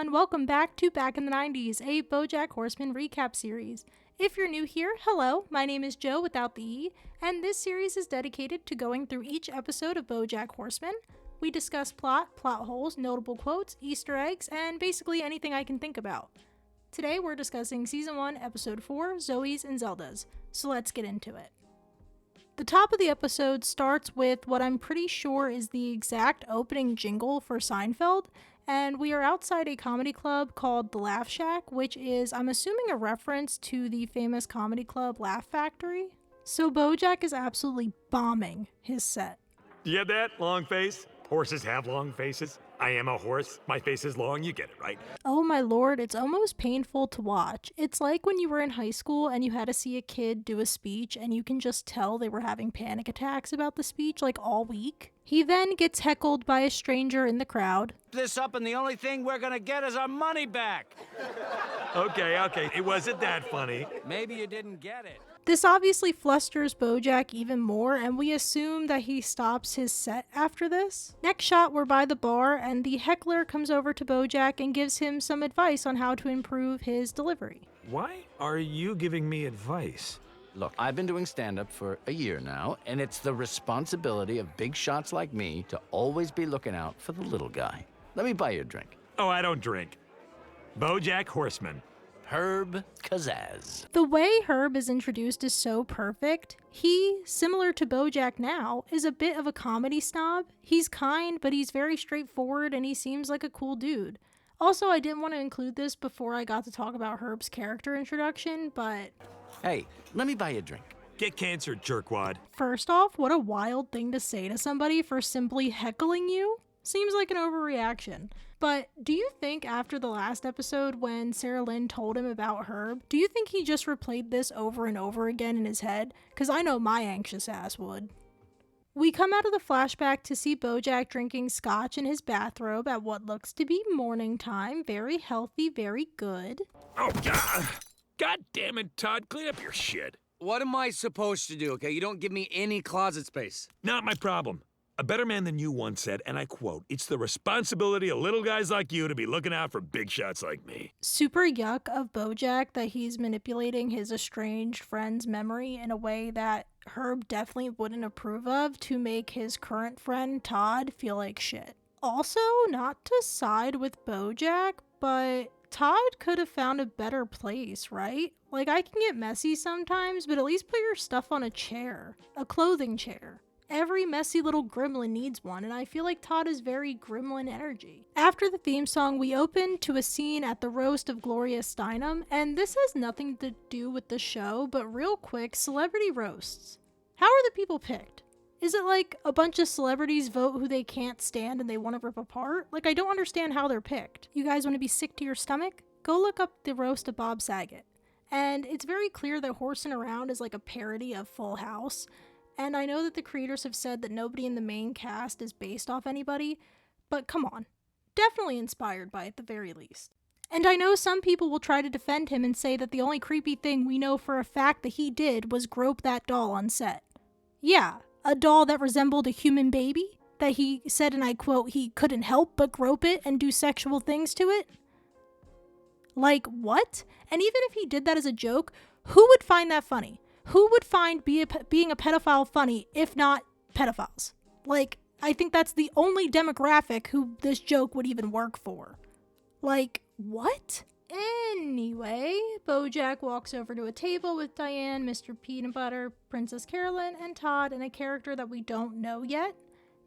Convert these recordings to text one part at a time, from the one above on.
and welcome back to Back in the 90s, a Bojack Horseman recap series. If you're new here, hello, my name is Joe without the E, and this series is dedicated to going through each episode of Bojack Horseman. We discuss plot holes, notable quotes, Easter eggs, and basically anything I can think about. Today we're discussing Season 1, Episode 4, Zoe's and Zelda's, so let's get into it. The top of the episode starts with what I'm pretty sure is the exact opening jingle for Seinfeld, and we are outside a comedy club called The Laugh Shack, which is, I'm assuming, a reference to the famous comedy club Laugh Factory. So Bojack is absolutely bombing his set. You get that? Long face? Horses have long faces. I am a horse. My face is long. You get it, right? Oh my lord, it's almost painful to watch. It's like when you were in high school and you had to see a kid do a speech and you can just tell they were having panic attacks about the speech like all week. He then gets heckled by a stranger in the crowd. This up and the only thing we're gonna get is our money back. Okay. It wasn't that funny. Maybe you didn't get it. This obviously flusters Bojack even more, and we assume that he stops his set after this. Next shot, we're by the bar, and the heckler comes over to Bojack and gives him some advice on how to improve his delivery. Why are you giving me advice? Look, I've been doing stand-up for a year now, and it's the responsibility of big shots like me to always be looking out for the little guy. Let me buy you a drink. Oh, I don't drink. Bojack Horseman. Herb Kazaz. The way Herb is introduced is so perfect. He, similar to Bojack now, is a bit of a comedy snob. He's kind, but he's very straightforward and he seems like a cool dude. Also, I didn't want to include this before I got to talk about Herb's character introduction, but... Hey, let me buy you a drink. Get cancer, jerkwad. First off, what a wild thing to say to somebody for simply heckling you. Seems like an overreaction. But do you think after the last episode when Sarah Lynn told him about Herb, do you think he just replayed this over and over again in his head? Because I know my anxious ass would. We come out of the flashback to see Bojack drinking scotch in his bathrobe at what looks to be morning time. Very healthy, very good. Oh, God. God damn it, Todd. Clean up your shit. What am I supposed to do, okay? You don't give me any closet space. Not my problem. A better man than you once said, and I quote, "It's the responsibility of little guys like you to be looking out for big shots like me." Super yuck of Bojack that he's manipulating his estranged friend's memory in a way that Herb definitely wouldn't approve of to make his current friend Todd feel like shit. Also, not to side with Bojack, but Todd could have found a better place, right? Like, I can get messy sometimes, but at least put your stuff on a chair. A clothing chair. Every messy little gremlin needs one, and I feel like Todd is very gremlin energy. After the theme song, we open to a scene at the roast of Gloria Steinem, and this has nothing to do with the show, but real quick, celebrity roasts. How are the people picked? Is it like a bunch of celebrities vote who they can't stand and they want to rip apart? Like, I don't understand how they're picked. You guys want to be sick to your stomach? Go look up the roast of Bob Saget. And it's very clear that Horsing Around is like a parody of Full House. And I know that the creators have said that nobody in the main cast is based off anybody, but come on. Definitely inspired by it at the very least. And I know some people will try to defend him and say that the only creepy thing we know for a fact that he did was grope that doll on set. Yeah, a doll that resembled a human baby, that he said, and I quote, he couldn't help but grope it and do sexual things to it. Like, what? And even if he did that as a joke, who would find that funny? Who would find being a pedophile funny if not pedophiles? Like, I think that's the only demographic who this joke would even work for. Like, what? Anyway, Bojack walks over to a table with Diane, Mr. Peanut Butter, Princess Carolyn, and Todd, and a character that we don't know yet.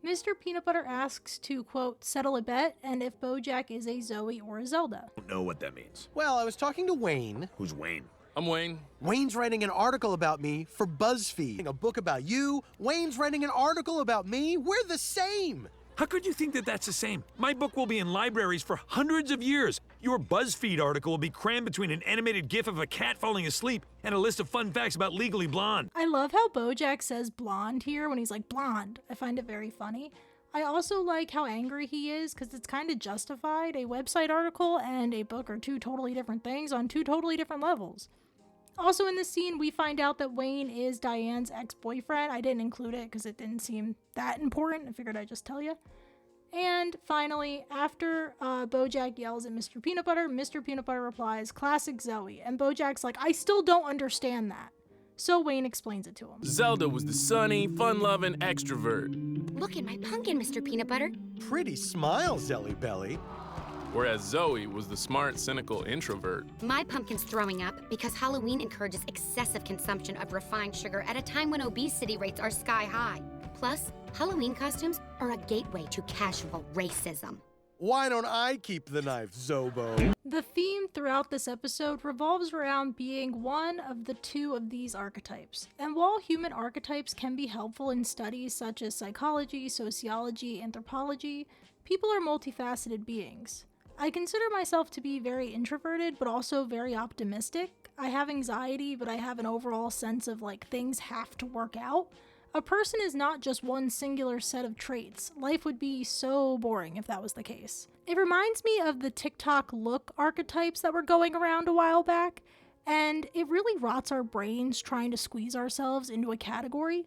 Mr. Peanut Butter asks to, quote, settle a bet, and if Bojack is a Zoe or a Zelda. I don't know what that means. Well, I was talking to Wayne. Who's Wayne? I'm Wayne. Wayne's writing an article about me for BuzzFeed. A book about you. Wayne's writing an article about me. We're the same. How could you think that that's the same? My book will be in libraries for hundreds of years. Your BuzzFeed article will be crammed between an animated gif of a cat falling asleep and a list of fun facts about Legally Blonde. I love how Bojack says blonde here when he's like blonde. I find it very funny. I also like how angry he is because it's kind of justified. A website article and a book are two totally different things on two totally different levels. Also in this scene, we find out that Wayne is Diane's ex-boyfriend. I didn't include it because it didn't seem that important. I figured I'd just tell you. And finally, after Bojack yells at Mr. Peanut Butter replies, "Classic Zoe." And Bojack's like, "I still don't understand that." So Wayne explains it to him. Zelda was the sunny, fun-loving extrovert, Look at my pumpkin, Mr. Peanut Butter. Pretty smile, Zelly Belly. whereas Zoe was the smart, cynical introvert. My pumpkin's throwing up because Halloween encourages excessive consumption of refined sugar at a time when obesity rates are sky high. Plus, Halloween costumes are a gateway to casual racism. Why don't I keep the knife, Zobo? The theme throughout this episode revolves around being one of the two of these archetypes. And while human archetypes can be helpful in studies such as psychology, sociology, anthropology, people are multifaceted beings. I consider myself to be very introverted, but also very optimistic. I have anxiety, but I have an overall sense of like things have to work out. A person is not just one singular set of traits. Life would be so boring if that was the case. It reminds me of the TikTok look archetypes that were going around a while back, and it really rots our brains trying to squeeze ourselves into a category.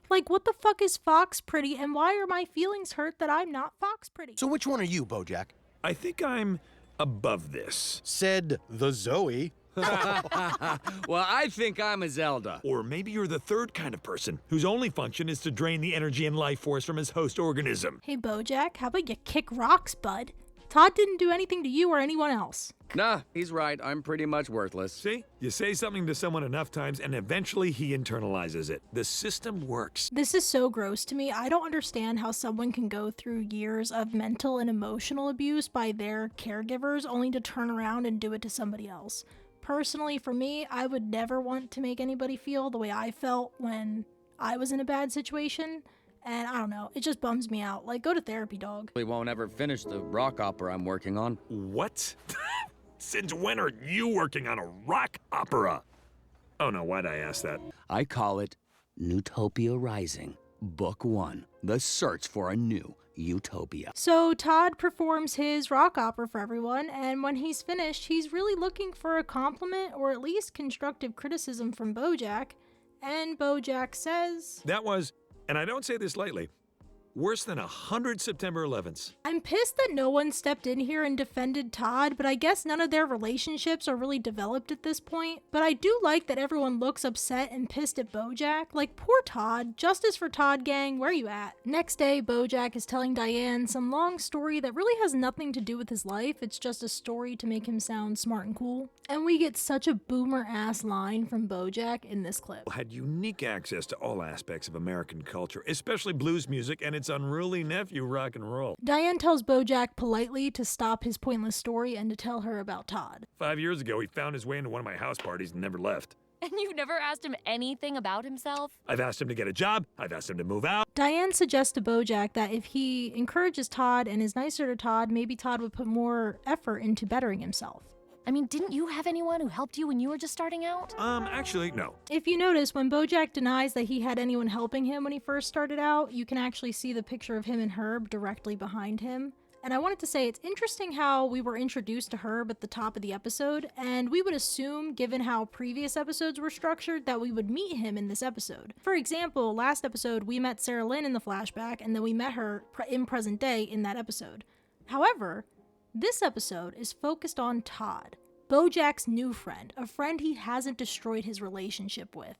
Like, what the fuck is fox pretty, and why are my feelings hurt that I'm not fox pretty? So which one are you, Bojack? I think I'm above this. Said the Zoe. Well, I think I'm a Zelda. Or maybe you're the third kind of person whose only function is to drain the energy and life force from his host organism. Hey Bojack, how about you kick rocks, bud? Todd didn't do anything to you or anyone else. Nah, he's right. I'm pretty much worthless. See? You say something to someone enough times and eventually he internalizes it. The system works. This is so gross to me. I don't understand how someone can go through years of mental and emotional abuse by their caregivers only to turn around and do it to somebody else. Personally, for me, I would never want to make anybody feel the way I felt when I was in a bad situation. And I don't know, it just bums me out. Like, go to therapy, dog. We won't ever finish the rock opera I'm working on. What? Since when are you working on a rock opera? Oh no, why'd I ask that? I call it Newtopia Rising, Book 1, The Search for a New Utopia. So Todd performs his rock opera for everyone, and when he's finished, he's really looking for a compliment or at least constructive criticism from Bojack. And Bojack says, That was, and I don't say this lightly, worse than 100 September 11ths. "I'm pissed that no one stepped in here and defended Todd, but I guess none of their relationships are really developed at this point. But I do like that everyone looks upset and pissed at Bojack. Like, poor Todd. Justice for Todd, gang. Where you at?" Next day, Bojack is telling Diane some long story that really has nothing to do with his life. It's just a story to make him sound smart and cool. And we get such a boomer-ass line from Bojack in this clip. Had unique access to all aspects of American culture, especially blues music and its unruly nephew, rock and roll. Diane tells Bojack politely to stop his pointless story and to tell her about Todd. 5 years ago, he found his way into one of my house parties and never left. And you've never asked him anything about himself? I've asked him to get a job. I've asked him to move out. Diane suggests to Bojack that if he encourages Todd and is nicer to Todd, maybe Todd would put more effort into bettering himself. I mean, didn't you have anyone who helped you when you were just starting out? Actually, no. If you notice, when Bojack denies that he had anyone helping him when he first started out, you can actually see the picture of him and Herb directly behind him. And I wanted to say it's interesting how we were introduced to Herb at the top of the episode, and we would assume, given how previous episodes were structured, that we would meet him in this episode. For example, last episode we met Sarah Lynn in the flashback, and then we met her in present day in that episode. However, this episode is focused on Todd, Bojack's new friend, a friend he hasn't destroyed his relationship with.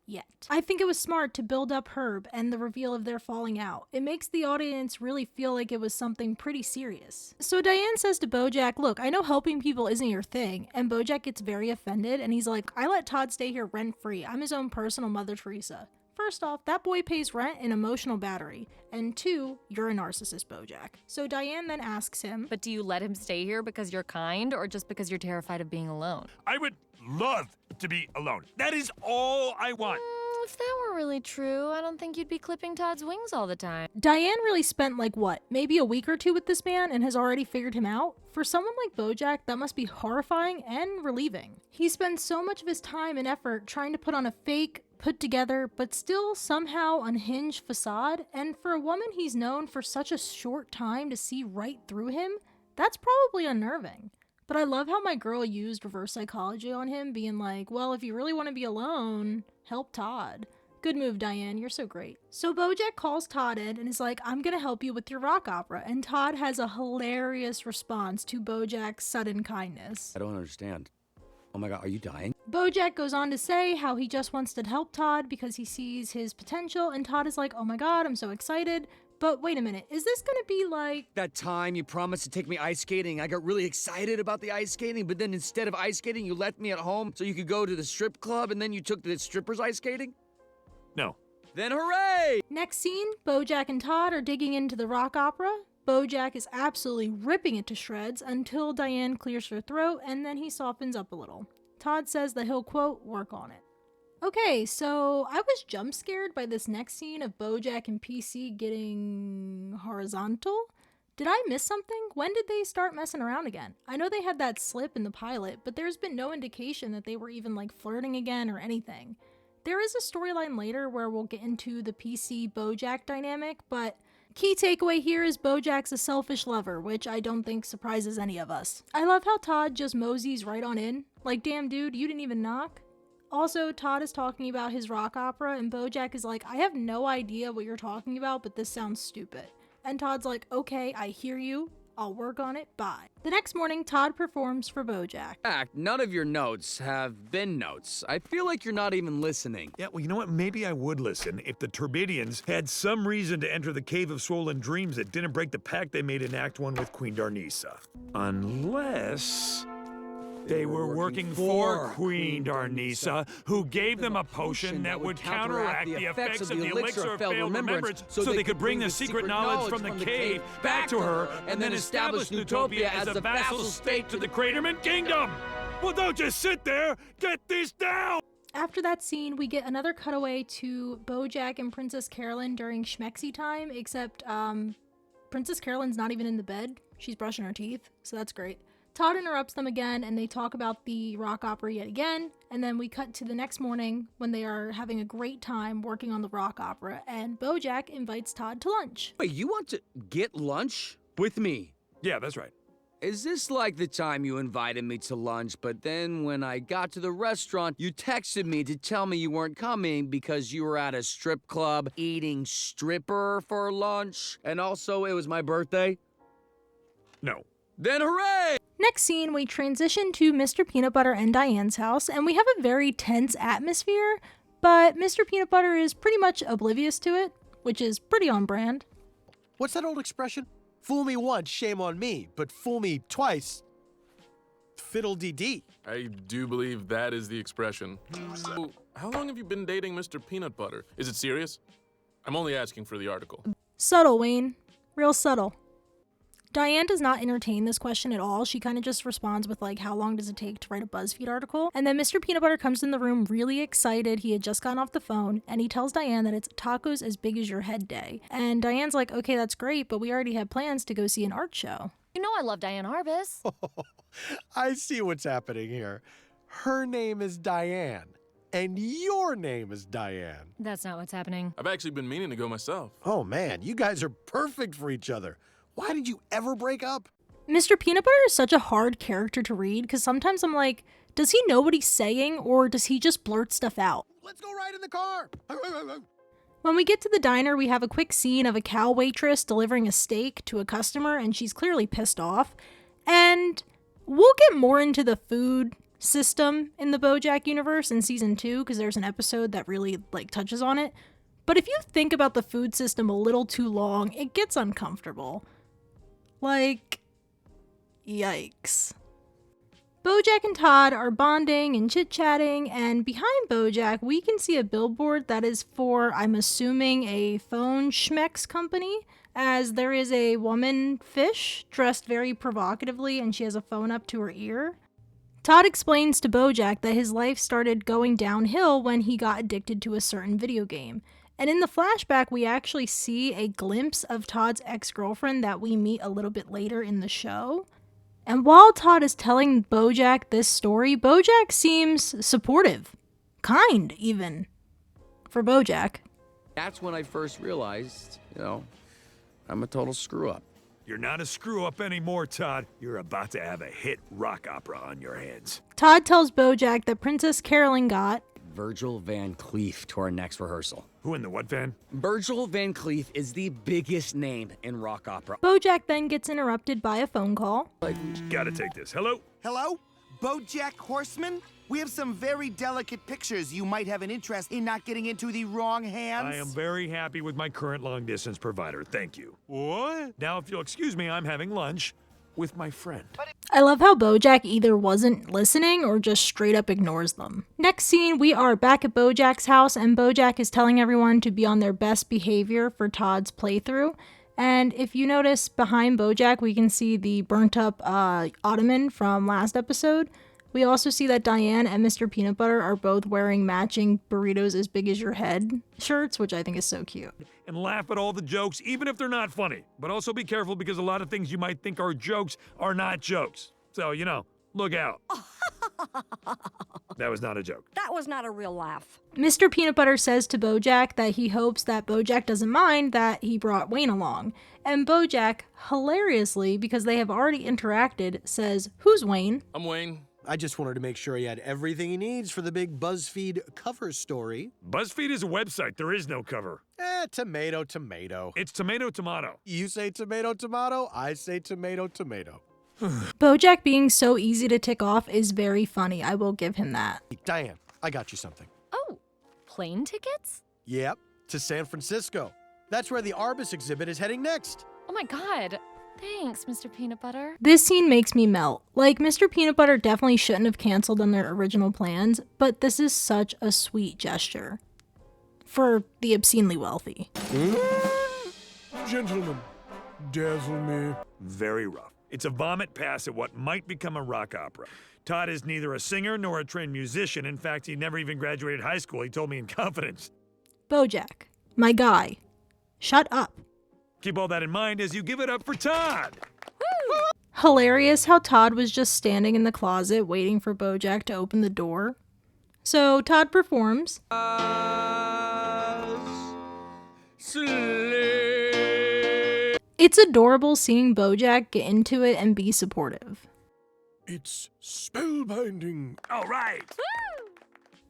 Yet. I think it was smart to build up Herb and the reveal of their falling out. It makes the audience really feel like it was something pretty serious. So Diane says to Bojack, "Look, I know helping people isn't your thing," and Bojack gets very offended and he's like, "I let Todd stay here rent-free. I'm his own personal Mother Teresa." First off, that boy pays rent and emotional battery. And 2, you're a narcissist, Bojack. So Diane then asks him, But do you let him stay here because you're kind or just because you're terrified of being alone? I would love to be alone. That is all I want. If that were really true, I don't think you'd be clipping Todd's wings all the time. Diane really spent maybe a week or 2 with this man and has already figured him out? For someone like Bojack, that must be horrifying and relieving. He spends so much of his time and effort trying to put on a fake, put together, but still somehow unhinged facade, and for a woman he's known for such a short time to see right through him, that's probably unnerving. But I love how my girl used reverse psychology on him, being like, well, if you really want to be alone, help Todd. Good move, Diane. You're so great. So Bojack calls Todd in and is like, I'm gonna help you with your rock opera. And Todd has a hilarious response to Bojack's sudden kindness. I don't understand. Oh my god, are you dying? Bojack goes on to say how he just wants to help Todd because he sees his potential, and Todd is like, oh my god, I'm so excited. But wait a minute, is this gonna be like... That time you promised to take me ice skating. I got really excited about the ice skating, but then instead of ice skating, you left me at home so you could go to the strip club, and then you took the strippers ice skating? No. Then hooray! Next scene, Bojack and Todd are digging into the rock opera. Bojack is absolutely ripping it to shreds until Diane clears her throat, and then he softens up a little. Todd says that he'll, quote, work on it. Okay, so I was jump scared by this next scene of Bojack and PC getting horizontal. Did I miss something? When did they start messing around again? I know they had that slip in the pilot, but there's been no indication that they were even like flirting again or anything. There is a storyline later where we'll get into the PC Bojack dynamic, but key takeaway here is Bojack's a selfish lover, which I don't think surprises any of us. I love how Todd just moseys right on in. Like, damn dude, you didn't even knock? Also, Todd is talking about his rock opera, and Bojack is like, I have no idea what you're talking about, but this sounds stupid. And Todd's like, okay, I hear you. I'll work on it, bye. The next morning, Todd performs for Bojack. None of your notes have been notes. I feel like you're not even listening. Yeah, well, you know what? Maybe I would listen if the Turbidians had some reason to enter the Cave of Swollen Dreams that didn't break the pact they made in Act 1 with Queen Darnisa. Unless... they were working for Queen Darnisa, who gave them a potion that would counteract the effects of the elixir of failed remembrance so they could bring the secret knowledge from the cave back to her and then establish Newtopia as a vassal state to the Craterman Kingdom! Well, don't just sit there! Get this down! After that scene, we get another cutaway to Bojack and Princess Carolyn during Schmexy time, except Princess Carolyn's not even in the bed. She's brushing her teeth, so that's great. Todd interrupts them again, and they talk about the rock opera yet again, and then we cut to the next morning when they are having a great time working on the rock opera, and Bojack invites Todd to lunch. Wait, you want to get lunch with me? Yeah, that's right. Is this like the time you invited me to lunch, but then when I got to the restaurant, you texted me to tell me you weren't coming because you were at a strip club eating stripper for lunch, and also it was my birthday? No. Then hooray! Next scene, we transition to Mr. Peanut Butter and Diane's house, and we have a very tense atmosphere, but Mr. Peanut Butter is pretty much oblivious to it, which is pretty on brand. What's that old expression? Fool me once, shame on me, but fool me twice, fiddle-dee-dee. I do believe that is the expression. So, how long have you been dating Mr. Peanut Butter? Is it serious? I'm only asking for the article. Subtle, Wayne. Real subtle. Diane does not entertain this question at all. She kind of just responds with like, how long does it take to write a BuzzFeed article? And then Mr. Peanut Butter comes in the room really excited. He had just gotten off the phone and he tells Diane that it's tacos as big as your head day. And Diane's like, okay, that's great, but we already have plans to go see an art show. You know I love Diane Arbus. I see what's happening here. Her name is Diane, and your name is Diane. That's not what's happening. I've actually been meaning to go myself. Oh man, you guys are perfect for each other. Why did you ever break up? Mr. Peanut Butter is such a hard character to read because sometimes I'm like, does he know what he's saying or does he just blurt stuff out? Let's go ride in the car. When we get to the diner, we have a quick scene of a cow waitress delivering a steak to a customer and she's clearly pissed off. And we'll get more into the food system in the Bojack universe in season 2 because there's an episode that really like touches on it. But if you think about the food system a little too long, it gets uncomfortable. Like, yikes. Bojack and Todd are bonding and chit-chatting, and behind Bojack, we can see a billboard that is for, I'm assuming, a phone schmex company, as there is a woman fish dressed very provocatively and she has a phone up to her ear. Todd explains to Bojack that his life started going downhill when he got addicted to a certain video game. And in the flashback, we actually see a glimpse of Todd's ex-girlfriend that we meet a little bit later in the show. And while Todd is telling Bojack this story, Bojack seems supportive. Kind, even. For Bojack. That's when I first realized, I'm a total screw-up. You're not a screw-up anymore, Todd. You're about to have a hit rock opera on your hands. Todd tells Bojack that Princess Carolyn got Virgil Van Cleef to our next rehearsal. Who in the what van? Virgil Van Cleef is the biggest name in rock opera. Bojack then gets interrupted by a phone call. Gotta take this. Hello? Hello? Bojack Horseman? We have some very delicate pictures. You might have an interest in not getting into the wrong hands. I am very happy with my current long-distance provider. Thank you. What? Now, if you'll excuse me, I'm having lunch with my friend. I love how Bojack either wasn't listening or just straight up ignores them. Next scene, we are back at Bojack's house, and Bojack is telling everyone to be on their best behavior for Todd's playthrough. And if you notice behind Bojack, we can see the burnt up ottoman from last episode. We also see that Diane and Mr. Peanut Butter are both wearing matching burritos as big as your head shirts, which I think is so cute. And laugh at all the jokes, even if they're not funny. But also be careful because a lot of things you might think are jokes are not jokes. So, you know, look out. That was not a joke. That was not a real laugh. Mr. Peanut Butter says to Bojack that he hopes that Bojack doesn't mind that he brought Wayne along. And Bojack, hilariously, because they have already interacted, says, "Who's Wayne?" I'm Wayne. I just wanted to make sure he had everything he needs for the big BuzzFeed cover story. BuzzFeed is a website. There is no cover. Tomato, tomato. It's tomato, tomato. You say tomato, tomato. I say tomato, tomato. Bojack being so easy to tick off is very funny. I will give him that. Diane, I got you something. Oh, plane tickets? Yep, to San Francisco. That's where the Arbus exhibit is heading next. Oh my god. Thanks, Mr. Peanut Butter. This scene makes me melt. Like, Mr. Peanut Butter definitely shouldn't have canceled on their original plans, but this is such a sweet gesture. For the obscenely wealthy. Gentlemen, dazzle me. Very rough. It's a vomit pass at what might become a rock opera. Todd is neither a singer nor a trained musician. In fact, he never even graduated high school. He told me in confidence. Bojack, my guy, shut up. Keep all that in mind as you give it up for Todd. Hilarious how Todd was just standing in the closet waiting for Bojack to open the door. So Todd performs. It's adorable seeing Bojack get into it and be supportive. It's spellbinding. All right.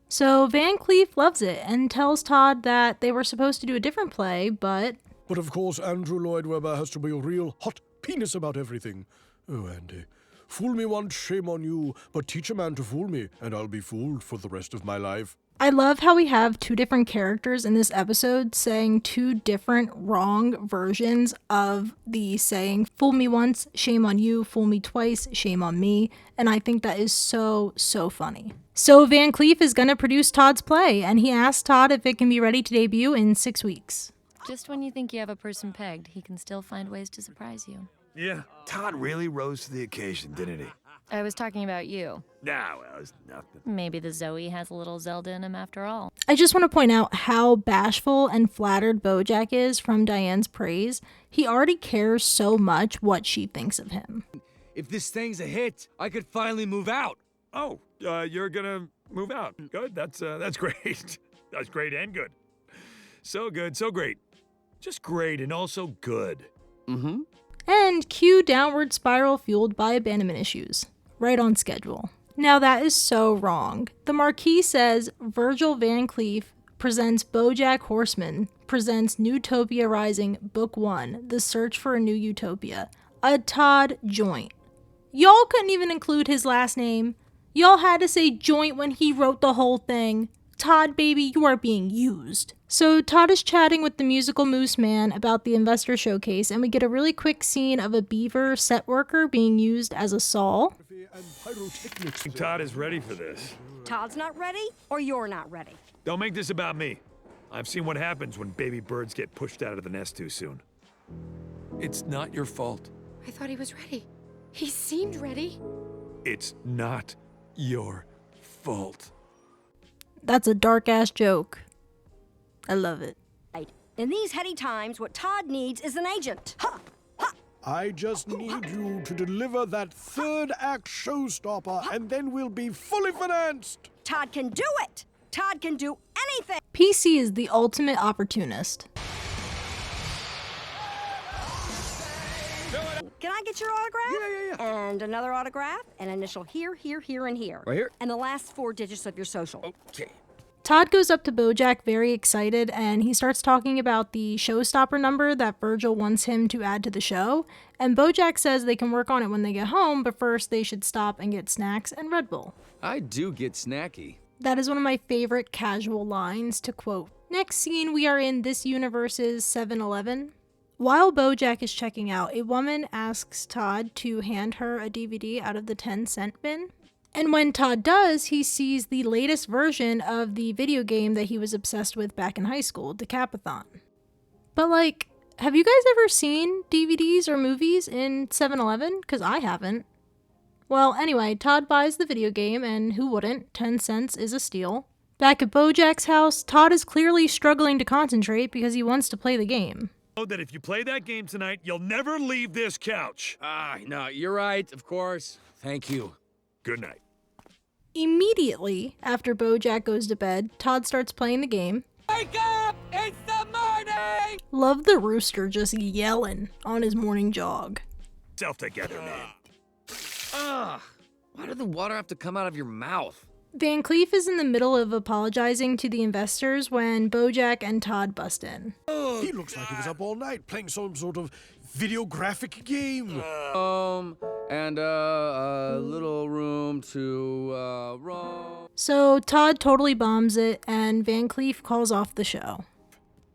So Van Cleef loves it and tells Todd that they were supposed to do a different play, but of course, Andrew Lloyd Webber has to be a real hot penis about everything. Oh, Andy, fool me once, shame on you, but teach a man to fool me, and I'll be fooled for the rest of my life. I love how we have two different characters in this episode saying two different wrong versions of the saying, fool me once, shame on you, fool me twice, shame on me. And I think that is so, so funny. So Van Cleef is going to produce Todd's play, and he asked Todd if it can be ready to debut in 6 weeks. Just when you think you have a person pegged, he can still find ways to surprise you. Yeah, Todd really rose to the occasion, didn't he? I was talking about you. Nah, well, it's nothing. Maybe the Zoe has a little Zelda in him after all. I just want to point out how bashful and flattered Bojack is from Diane's praise. He already cares so much what she thinks of him. If this thing's a hit, I could finally move out. Oh, you're gonna move out. Good, that's great. That's great and good. So good, so great. Just great and also good. Mm-hmm. And cue downward spiral fueled by abandonment issues. Right on schedule. Now that is so wrong. The marquee says Virgil Van Cleef presents Bojack Horseman, presents Newtopia Rising, Book 1, The Search for a New Utopia. A Todd joint. Y'all couldn't even include his last name. Y'all had to say joint when he wrote the whole thing. Todd, baby, you are being used. So Todd is chatting with the musical Moose Man about the investor showcase, and we get a really quick scene of a beaver set worker being used as a saw. Todd is ready for this. Todd's not ready, or you're not ready. Don't make this about me. I've seen what happens when baby birds get pushed out of the nest too soon. It's not your fault. I thought he was ready. He seemed ready. It's not your fault. That's a dark-ass joke. I love it. In these heady times, what Todd needs is an agent. Ha! Ha! I just need you to deliver that third act showstopper, and then we'll be fully financed. Todd can do it! Todd can do anything! PC is the ultimate opportunist. Can I get your autograph? Yeah. And another autograph, an initial here, here, here, and here. Right here? And the last 4 digits of your social. Okay. Todd goes up to Bojack very excited, and he starts talking about the showstopper number that Virgil wants him to add to the show, and Bojack says they can work on it when they get home, but first they should stop and get snacks and Red Bull. I do get snacky. That is one of my favorite casual lines to quote. Next scene, we are in this universe's 7-Eleven. While Bojack is checking out, a woman asks Todd to hand her a DVD out of the 10-cent bin. And when Todd does, he sees the latest version of the video game that he was obsessed with back in high school, Decapathon. But like, have you guys ever seen DVDs or movies in 7-Eleven? Because I haven't. Well, anyway, Todd buys the video game, and who wouldn't? 10 cents is a steal. Back at Bojack's house, Todd is clearly struggling to concentrate because he wants to play the game. Know that if you play that game tonight, you'll never leave this couch. No, you're right, of course. Thank you. Good night. Immediately after Bojack goes to bed, Todd starts playing the game. Wake up! It's the morning! Love the rooster just yelling on his morning jog. Self together, man. Why did the water have to come out of your mouth? Van Cleef is in the middle of apologizing to the investors when Bojack and Todd bust in. He looks like he was up all night playing some sort of videographic game. And a little room to roam. So Todd totally bombs it, and Van Cleef calls off the show.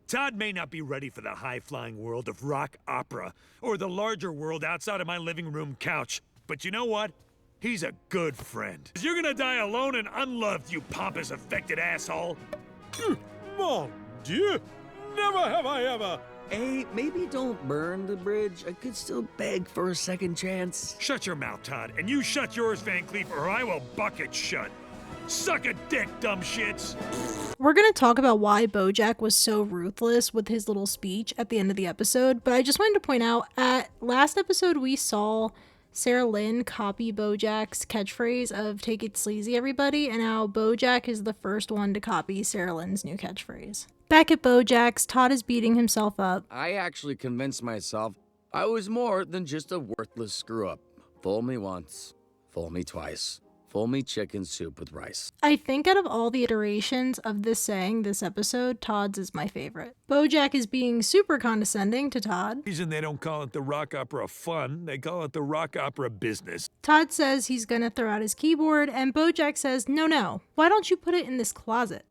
Todd may not be ready for the high-flying world of rock opera or the larger world outside of my living room couch. But you know what? He's a good friend. You're gonna die alone and unloved, you pompous, affected asshole. Mon Dieu! Never have I ever! Hey, maybe don't burn the bridge. I could still beg for a second chance. Shut your mouth, Todd, and you shut yours, Van Cleef, or I will bucket shut. Suck a dick, dumb shits. We're gonna talk about why Bojack was so ruthless with his little speech at the end of the episode, but I just wanted to point out, at last episode we saw Sarah Lynn copy Bojack's catchphrase of "Take it sleazy, everybody," and now Bojack is the first one to copy Sarah Lynn's new catchphrase. Back at Bojack's, Todd is beating himself up. I actually convinced myself I was more than just a worthless screw-up. Fool me once, fool me twice, fool me chicken soup with rice. I think out of all the iterations of this saying this episode, Todd's is my favorite. Bojack is being super condescending to Todd. The reason they don't call it the rock opera fun, they call it the rock opera business. Todd says he's gonna throw out his keyboard, and Bojack says, no, why don't you put it in this closet?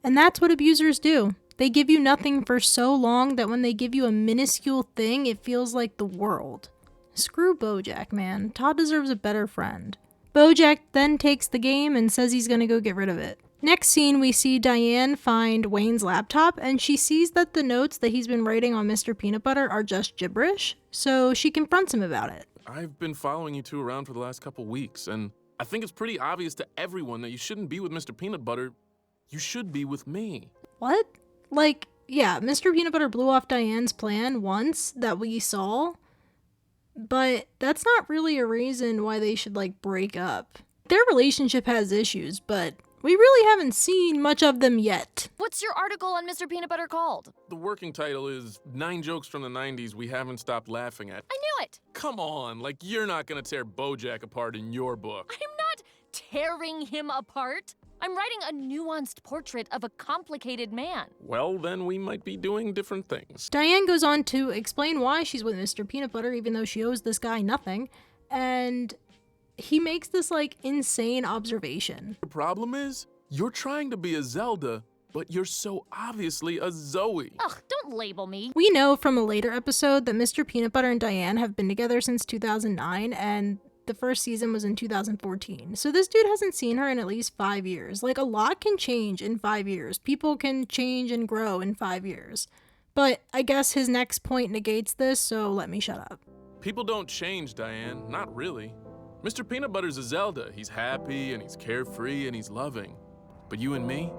And that's what abusers do. They give you nothing for so long that when they give you a minuscule thing, it feels like the world. Screw Bojack, man. Todd deserves a better friend. Bojack then takes the game and says he's gonna go get rid of it. Next scene, we see Diane find Wayne's laptop, and she sees that the notes that he's been writing on Mr. Peanut Butter are just gibberish, so she confronts him about it. I've been following you two around for the last couple weeks, and I think it's pretty obvious to everyone that you shouldn't be with Mr. Peanut Butter. You should be with me. What? Like, yeah, Mr. Peanut Butter blew off Diane's plan once that we saw, but that's not really a reason why they should, like, break up. Their relationship has issues, but we really haven't seen much of them yet. What's your article on Mr. Peanut Butter called? The working title is 9 Jokes from the 90s We Haven't Stopped Laughing At. I knew it! Come on, like you're not gonna tear Bojack apart in your book. I'm not tearing him apart. I'm writing a nuanced portrait of a complicated man. Well, then we might be doing different things. Diane goes on to explain why she's with Mr. Peanut Butter, even though she owes this guy nothing, and he makes this, like, insane observation. The problem is, you're trying to be a Zelda, but you're so obviously a Zoe. Ugh, don't label me. We know from a later episode that Mr. Peanut Butter and Diane have been together since 2009, and the first season was in 2014. So this dude hasn't seen her in at least 5 years. Like, a lot can change in 5 years. People can change and grow in 5 years. But I guess his next point negates this, so let me shut up. People don't change, Diane. Not really. Mr. Peanut Butter's a Zelda. He's happy, and he's carefree, and he's loving. But you and me,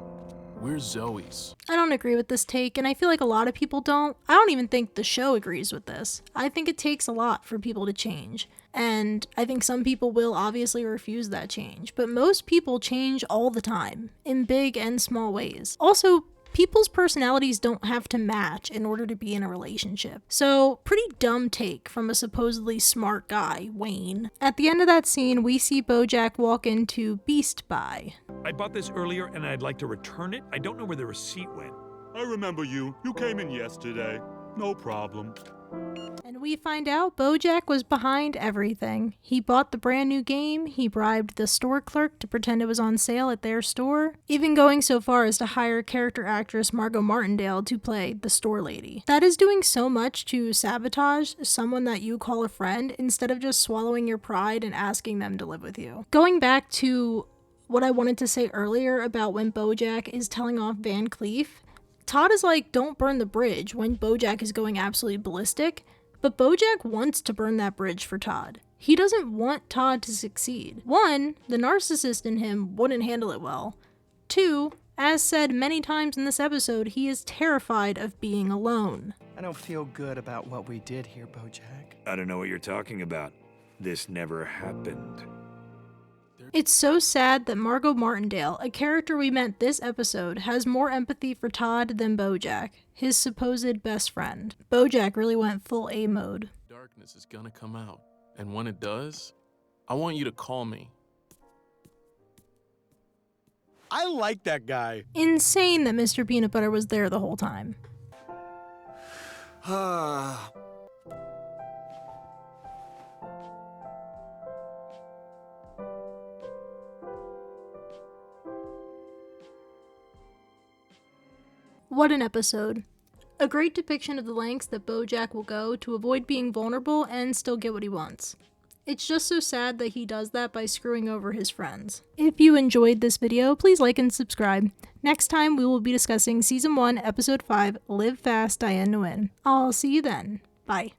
we're Zoes. I don't agree with this take, and I feel like a lot of people don't. I don't even think the show agrees with this. I think it takes a lot for people to change. And I think some people will obviously refuse that change. But most people change all the time, in big and small ways. Also, People's personalities don't have to match in order to be in a relationship. So, pretty dumb take from a supposedly smart guy, Wayne. At the end of that scene, we see Bojack walk into Beast Buy. I bought this earlier and I'd like to return it. I don't know where the receipt went. I remember you. You came in yesterday. No problem. And we find out Bojack was behind everything. He bought the brand new game, he bribed the store clerk to pretend it was on sale at their store, even going so far as to hire character actress Margot Martindale to play the store lady. That is doing so much to sabotage someone that you call a friend instead of just swallowing your pride and asking them to live with you. Going back to what I wanted to say earlier about when Bojack is telling off Van Cleef, Todd is like, don't burn the bridge when Bojack is going absolutely ballistic, but Bojack wants to burn that bridge for Todd. He doesn't want Todd to succeed. 1, the narcissist in him wouldn't handle it well. 2, as said many times in this episode, he is terrified of being alone. I don't feel good about what we did here, Bojack. I don't know what you're talking about. This never happened. It's so sad that Margot Martindale, a character we met this episode, has more empathy for Todd than Bojack, his supposed best friend. Bojack really went full A mode. Darkness is gonna come out, and when it does, I want you to call me. I like that guy. Insane that Mr. Peanut Butter was there the whole time. What an episode. A great depiction of the lengths that Bojack will go to avoid being vulnerable and still get what he wants. It's just so sad that he does that by screwing over his friends. If you enjoyed this video, please like and subscribe. Next time we will be discussing Season 1, Episode 5, Live Fast, Diane to Win. I'll see you then. Bye.